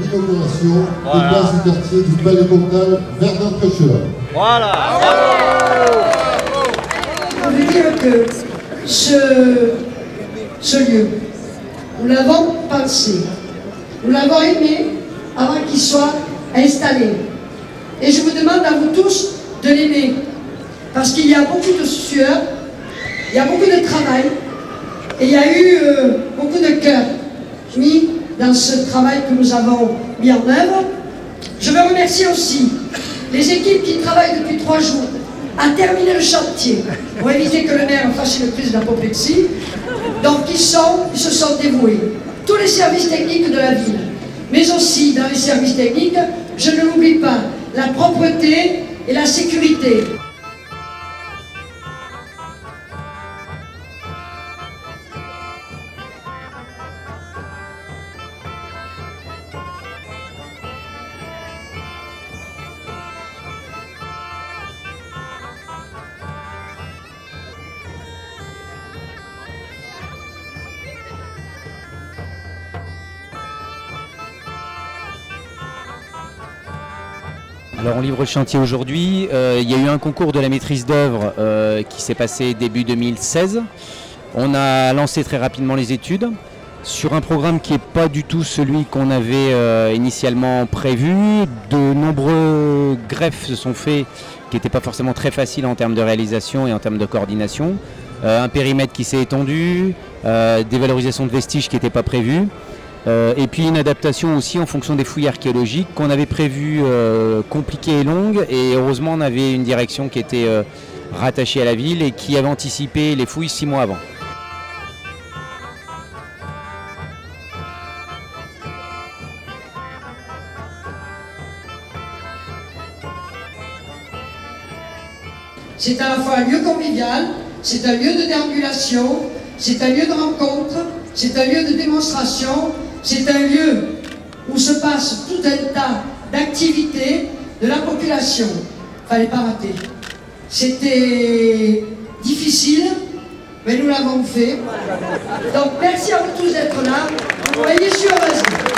l'inauguration des places du quartier du Palais Comtal Verdun-Prêcheur. Voilà. On veut dire que ce lieu, nous l'avons pensé, nous l'avons aimé avant qu'il soit installé. Et je vous demande à vous tous de l'aimer, parce qu'il y a beaucoup de sueur, il y a beaucoup de travail, et il y a eu beaucoup de cœur mis dans ce travail que nous avons mis en œuvre. Je veux remercier aussi les équipes qui travaillent depuis 3 jours à terminer le chantier pour éviter que le maire fasse une crise d'apoplexie. Donc ils se sont dévoués. Tous les services techniques de la ville, mais aussi dans les services techniques, je ne l'oublie pas, la propreté et la sécurité. Alors on livre le chantier aujourd'hui, il y a eu un concours de la maîtrise d'œuvre qui s'est passé début 2016. On a lancé très rapidement les études sur un programme qui n'est pas du tout celui qu'on avait initialement prévu. De nombreux greffes se sont faits qui n'étaient pas forcément très faciles en termes de réalisation et en termes de coordination. Un périmètre qui s'est étendu, des valorisations de vestiges qui n'étaient pas prévues. Et puis une adaptation aussi en fonction des fouilles archéologiques qu'on avait prévues compliquées et longues, et heureusement on avait une direction qui était rattachée à la ville et qui avait anticipé les fouilles 6 mois avant. C'est à la fois un lieu convivial, c'est un lieu de déambulation, c'est un lieu de rencontre, c'est un lieu de démonstration, c'est un lieu où se passe tout un tas d'activités de la population. Fallait pas rater. C'était difficile, mais nous l'avons fait. Donc merci à vous tous d'être là. Soyez sûrs, vas-y.